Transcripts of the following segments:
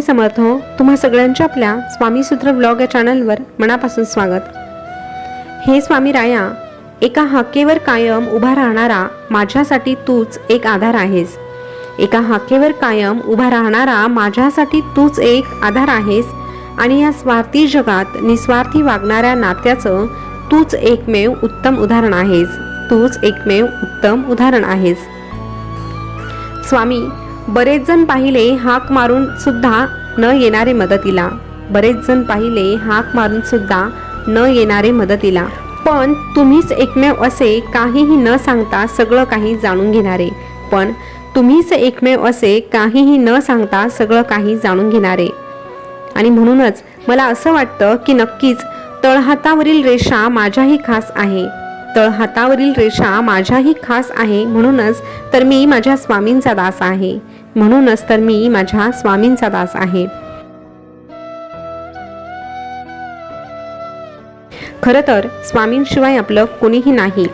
समर्थ. तुम्हा सगळ्यांच्या आपल्या स्वामी सूत्र ब्लॉग या चॅनलवर मनापासून स्वागत. हे स्वामी राया, एका हाकेवर कायम उभा राहणारा माझ्यासाठी तूच एक आधार आहेस. एका हाकेवर कायम उभा राहणारा माझ्यासाठी तूच एक आधार आहेस. आणि या स्वार्थी जगात निस्वार्थी वागणाऱ्या नात्याचं तूच एकमेव उत्तम उदाहरण आहेस. तूच एकमेव उत्तम उदाहरण आहेस. स्वामी, बरेच जण पाहिले हाक मारून सुद्धा न येणारे मदतीला. बरेच जण पाहिले हाक मारून सुद्धा न येणारे मदतीला. पण तुम्हीच एकमेव असे काहीही न सांगता सगळं काही जाणून घेणारे. पण तुम्हीच एकमेव असे काहीही न सांगता सगळं काही जाणून घेणारे. आणि म्हणूनच मला असं वाटतं की नक्कीच तळहातावरील रेषा माझ्याही खास आहे. तळहातावरील रेषा माझ्याही खास आहे. म्हणूनच तर मी माझ्या स्वामींचा दास आहे. म्हणूनच तर मी माझ्या स्वामींचा दास आहे. खरं तर स्वामींशिवाय आपलं कोणीही नाही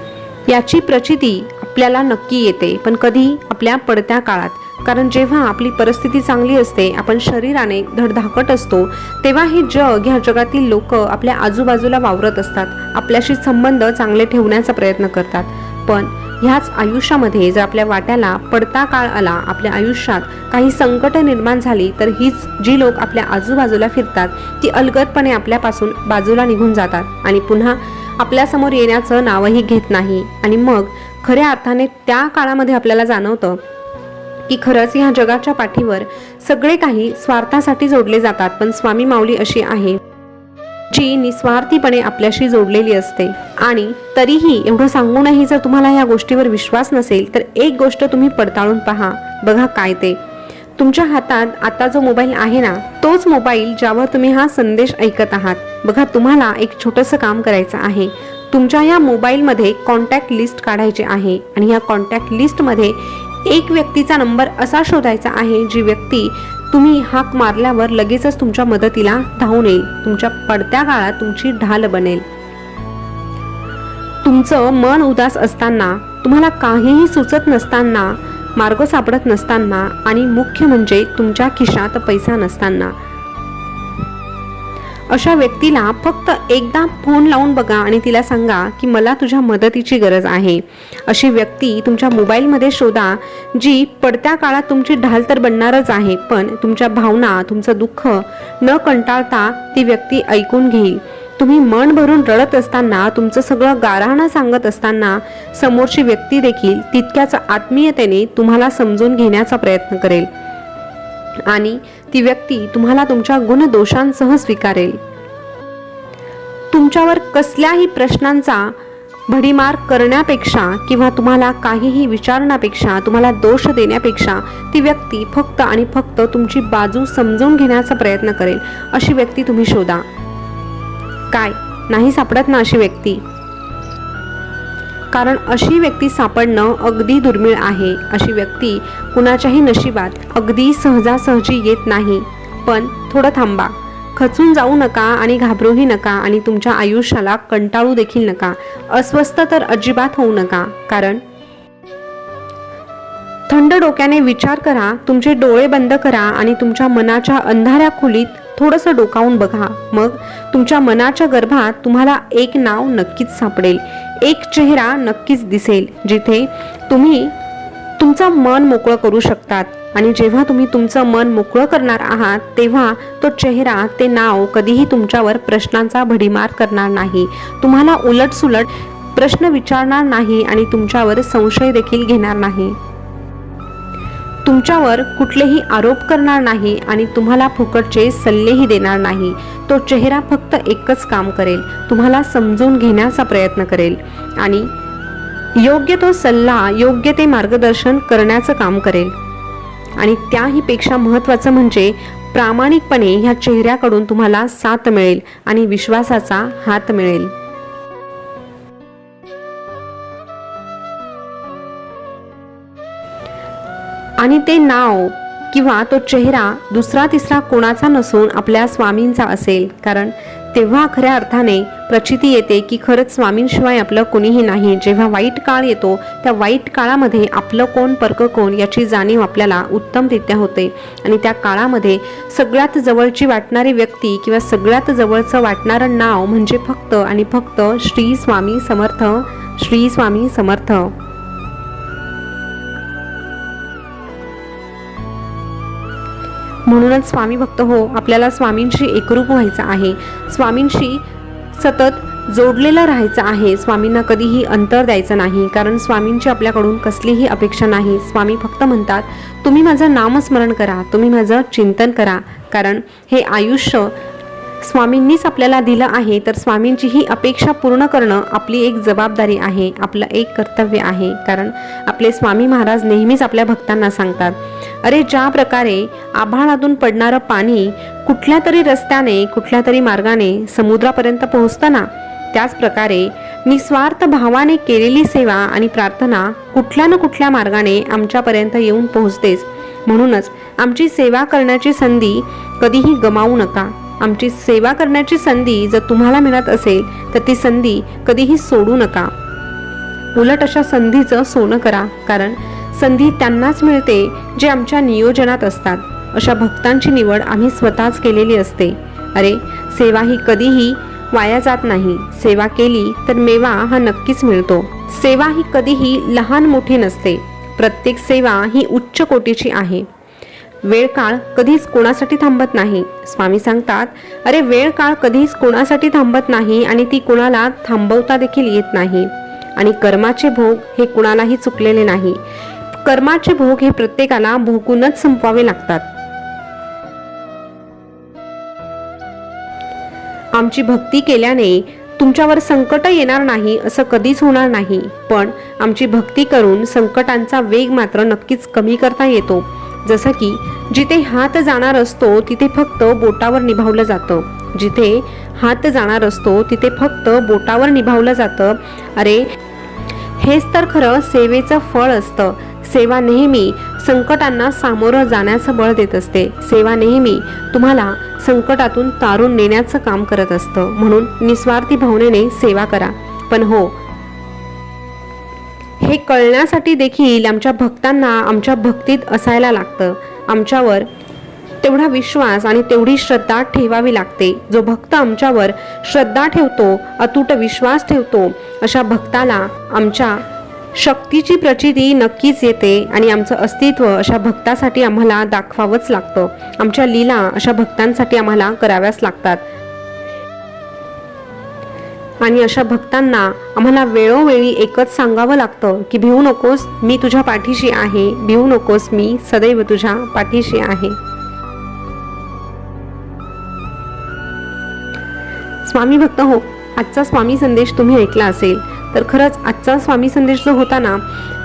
याची प्रचिती आपल्याला नक्की येते, पण कधी आपल्या पडत्या काळात. कारण जेव्हा आपली परिस्थिती चांगली असते, आपण शरीराने धडधाकट असतो, तेव्हा हे जग, ह्या जगातील लोक आपल्या आजूबाजूला वावरत असतात, आपल्याशी संबंध चांगले ठेवण्याचा प्रयत्न करतात. पण ह्याच आयुष्यामध्ये जर आपल्या वाट्याला पडता काळ आला, आपल्या आयुष्यात काही संकट निर्माण झाली, तर हीच जी लोक आपल्या आजूबाजूला फिरतात ती अलगदपणे आपल्यापासून बाजूला निघून जातात आणि पुन्हा आपल्यासमोर येण्याचं नावही घेत नाही. आणि मग खऱ्या अर्थाने त्या काळामध्ये आपल्याला जाणवतं की खरंच ह्या जगाच्या पाठीवर सगळे काही स्वार्थासाठी जोडले जातात, पण स्वामी माऊली अशी आहे जी निस्वार्थीपणे आपल्याशी जोडलेली असते. आणि तरीही एवढं सांगूनही जर तुम्हाला या गोष्टीवर विश्वास नसेल, तर एक गोष्ट तुम्ही पडताळून पहा. बघा काय ते. तुमच्या हातात आता जो मोबाईल आहे ना, तोच मोबाईल ज्यावर तुम्ही हा संदेश ऐकत आहात. बघा, तुम्हाला एक छोटंसं काम करायचं आहे. तुमच्या या मोबाईलमध्ये कॉन्टॅक्ट लिस्ट काढायची आहे आणि या कॉन्टॅक्ट लिस्टमध्ये एक व्यक्तीचा नंबर असा शोधायचा आहे जी व्यक्ती तुम्ही हाक मारल्यावर लगेचच तुमच्या मदतीला धावून येईल, तुमच्या पडत्या काळात तुमची ढाल बनेल. तुमचं मन उदास असताना, तुम्हाला काहीही सुचत नसताना, मार्ग सापडत नसताना आणि मुख्य म्हणजे तुमच्या खिशात पैसा नसताना, अशा व्यक्तीला फक्त एकदा फोन लावून बघा आणि तिला सांगा की मला तुझ्या मदतीची गरज आहे. अशी व्यक्ती तुमच्या मोबाईलमध्ये शोधा जी पडत्या काळात तुमची ढाल तर बनणारच आहे, पण तुमच्या भावना, तुमचं दुःख न कंटाळता ती व्यक्ती ऐकून घेईल. तुम्ही मन भरून रडत असताना, तुमचं सगळं गाऱ्हाणं सांगत असताना समोरची व्यक्ती देखील तितक्याच आत्मीयतेने तुम्हाला समजून घेण्याचा प्रयत्न करेल आणि ती व्यक्ती तुम्हाला तुमच्या गुणदोषांसह स्वीकारेल. तुमच्यावर कसल्याही प्रश्नांचा भडीमार करण्यापेक्षा किंवा तुम्हाला काहीही विचारण्यापेक्षा, तुम्हाला दोष देण्यापेक्षा ती व्यक्ती फक्त आणि फक्त तुमची बाजू समजून घेण्याचा प्रयत्न करेल. अशी व्यक्ती तुम्ही शोधा. काय नाही सापडत ना अशी व्यक्ती? कारण अशी व्यक्ती सापडणं अगदी दुर्मिळ आहे. अशी व्यक्ती कुणाच्याही नशिबात अगदी सहजासहजी येत नाही. पण थोडं थांबा, खचून जाऊ नका आणि घाबरूही नका आणि तुमच्या आयुष्याला कंटाळू देखील नका. अस्वस्थ तर अजिबात होऊ नका. कारण थंड डोक्याने विचार करा, तुमचे डोळे बंद करा आणि तुमच्या मनाच्या अंधाऱ्या खोलीत थोडंसं डोकावून बघा. मग तुमच्या मनाच्या गर्भात तुम्हाला एक नाव नक्कीच सापडेल, एक चेहरा नक्कीच दिसेल जिथे तुम्ही तुमचं मन मोकळं करू शकतात. आणि जेव्हा तुम्ही तुमचं मन मोकळं करणार आहात, तेव्हा तो चेहरा, ते नाव कधीही तुमच्यावर प्रश्नांचा भडीमार करणार नाही, तुम्हाला उलटसुलट प्रश्न विचारणार नाही आणि तुमच्यावर संशय देखील घेणार नाही, तुमच्यावर कुठलेही आरोप करणार नाही आणि तुम्हाला फुकटचे सल्लेही देणार नाही. तो चेहरा फक्त एकच काम करेल, तुम्हाला समजून घेण्याचा प्रयत्न करेल आणि योग्य तो सल्ला, योग्य ते मार्गदर्शन करण्याचं काम करेल. आणि त्याही पेक्षा महत्त्वाचं म्हणजे प्रामाणिकपणे ह्या चेहऱ्याकडून तुम्हाला साथ मिळेल आणि विश्वासाचा हात मिळेल. आणि ते नाव किंवा तो चेहरा दुसरा तिसरा कोणाचा नसून आपल्या स्वामींचा असेल. कारण तेव्हा खऱ्या अर्थाने प्रचिती येते की खरंच स्वामींशिवाय आपलं कोणीही नाही. जेव्हा वाईट काळ येतो त्या वाईट काळामध्ये आपलं कोण परक कोण याची जाणीव आपल्याला उत्तमरित्या होते. आणि त्या काळामध्ये सगळ्यात जवळची वाटणारी व्यक्ती किंवा सगळ्यात जवळचं वाटणारं नाव म्हणजे फक्त आणि फक्त श्री स्वामी समर्थ, श्री स्वामी समर्थ. म्हणूनच स्वामी भक्त हो, आपल्याला स्वामींशी एकरूप व्हायचं आहे, स्वामींशी सतत जोडलेलं राहायचं आहे. स्वामींना कधीही अंतर द्यायचं नाही, कारण स्वामींची आपल्याकडून कसलीही अपेक्षा नाही. स्वामी फक्त म्हणतात तुम्ही माझं नामस्मरण करा, तुम्ही माझं चिंतन करा, कारण हे आयुष्य स्वामींनीच आपल्याला दिलं आहे. तर स्वामींची ही अपेक्षा पूर्ण करणं आपली एक जबाबदारी आहे, आपलं एक कर्तव्य आहे. कारण आपले स्वामी महाराज नेहमीच आपल्या भक्तांना सांगतात, अरे ज्या प्रकारे आभाळातून पडणारं पाणी कुठल्या तरी रस्त्याने कुठल्या तरी मार्गाने समुद्रापर्यंत पोहोचतं ना, त्याच प्रकारे निस्वार्थ भावाने केलेली सेवा आणि प्रार्थना कुठल्या ना कुठल्या मार्गाने आमच्यापर्यंत येऊन पोहोचतेच. म्हणूनच आमची सेवा करण्याची संधी कधीही गमावू नका. आमची सेवा करण्याची संधी जर तुम्हाला मिळत असेल तर ती संधी कधीही सोडू नका. उलट अशा संधीचं सोनं करा, कारण संधी त्यांनाच मिळते जे आमच्या नियोजनात असतात. अशा भक्तांची निवड आम्ही स्वतःच केलेली असते. अरे सेवा ही कधीही वाया जात नाही. सेवा केली तर मेवा हा नक्कीच मिळतो. सेवा ही कधीही लहान मोठी नसते. प्रत्येक सेवा ही उच्च कोटीची आहे. वेळ काळ कधीच कोणासाठी थांबत नाही. स्वामी सांगतात, अरे वेळ काळ कधीच कोणासाठी थांबत नाही आणि ती कोणाला थांबवता देखील येत नाही. आणि कर्माचे भोग हे कुणालाही चुकलेले नाही. कर्माचे भोग हे प्रत्येकाला भोगूनच संपवावे लागतात. आमची भक्ती केल्याने तुमच्यावर संकट येणार नाही असं कधीच होणार नाही, पण आमची भक्ती करून संकटांचा वेग मात्र नक्कीच कमी करता येतो. जसं की जिथे हात जाणार असतो तिथे फक्त बोटावर निभावलं जातं. जिथे हात जाणार असतो तिथे फक्त बोटावर निभावलं जातं. अरे हेच तर खरं सेवेचं फळ असतं. सेवा नेहमी संकटांना सामोरं जाण्याचं बळ देत असते. सेवा नेहमी तुम्हाला संकटातून तारून नेण्याचं काम करत असतं. म्हणून निस्वार्थी भावनेने सेवा करा. पण हो, हे कळण्यासाठी देखील आमच्या भक्तांना आमच्या भक्तीत असायला लागतं. आमच्यावर तेवढा विश्वास आणि तेवढी श्रद्धा ठेवावी लागते. जो भक्त आमच्यावर श्रद्धा ठेवतो, अतूट विश्वास ठेवतो, अशा भक्ताला आमच्या शक्तीची प्रचिती नक्कीच येते आणि आमचं अस्तित्व अशा भक्तासाठी आम्हाला दाखवावंच लागतं. आमच्या लीला अशा भक्तांसाठी आम्हाला कराव्याच लागतात. आणि अशा भक्तांना आम्हाला वेळोवेळी एकच सांगावं लागतं की भिवू नकोस, मी तुझ्या पाठीशी आहे. भिवू नकोस, मी सदैव तुझ्या पाठीशी आहे. स्वामी भक्त हो, आजचा स्वामी संदेश तुम्ही ऐकला असेल तर खरंच आजचा स्वामी संदेश जो होता ना,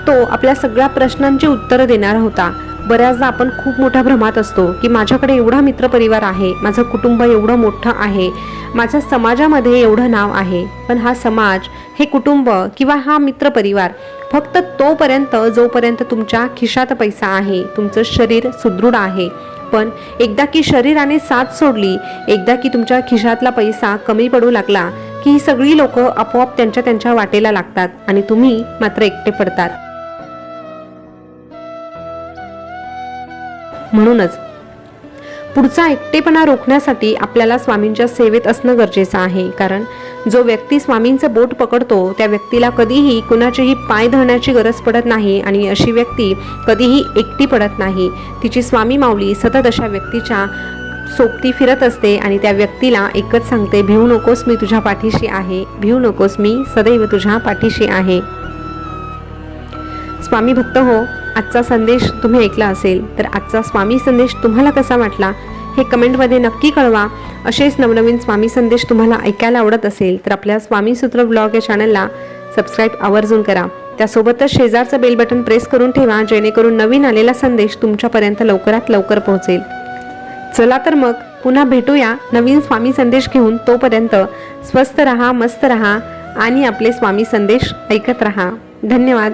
तो आपल्या सगळ्या प्रश्नांची उत्तरं देणारा होता. बऱ्याचदा आपण खूप मोठ्या भ्रमात असतो की माझ्याकडे एवढा मित्रपरिवार आहे, माझं कुटुंब एवढं मोठं आहे, माझ्या समाजामध्ये एवढं नाव आहे. पण हा समाज, हे कुटुंब किंवा हा मित्रपरिवार फक्त तोपर्यंत जोपर्यंत तुमच्या खिशात पैसा आहे, तुमचं शरीर सुदृढ आहे. पण एकदा की शरीराने साथ सोडली, एकदा की तुमच्या खिशातला पैसा कमी पडू लागला की ही सगळी लोक आपोआप त्यांच्या वाटेला लागतात आणि तुम्ही मात्र एकटे पडतात. म्हणूनच पुढचा एकटेपणा रोखण्यासाठी आपल्याला स्वामींच्या सेवेत असणं गरजेचं आहे. कारण जो व्यक्ती स्वामींचं बोट पकडतो त्या व्यक्तीला कधीही कुणाचेही पाय धरण्याची गरज पडत नाही आणि अशी व्यक्ती कधीही एकटी पडत नाही. तिची स्वामी माऊली सतत अशा व्यक्तीच्या सोबती फिरत असते आणि त्या व्यक्तीला एकच सांगते, भिवू नकोस, मी तुझ्या पाठीशी आहे. भिवू नकोस, मी सदैव तुझ्या पाठीशी आहे. स्वामी भक्त हो, आजचा संदेश तुम्ही ऐकला असेल तर आजचा स्वामी संदेश तुम्हाला कसा वाटला हे कमेंटमध्ये नक्की कळवा. असेच नवनवीन स्वामी संदेश तुम्हाला ऐकायला आवडत असेल तर आपल्या स्वामी सूत्र ब्लॉग या चॅनलला सबस्क्राईब आवर्जून करा. त्यासोबतच शेजारचं बेल बटन प्रेस करून ठेवा, जेणेकरून नवीन आलेला संदेश तुमच्यापर्यंत लवकरात लवकर पोहोचेल. चला तर मग पुन्हा भेटूया नवीन स्वामी संदेश घेऊन. तोपर्यंत स्वस्थ रहा, मस्त रहा आणि आपले स्वामी संदेश ऐकत रहा. धन्यवाद.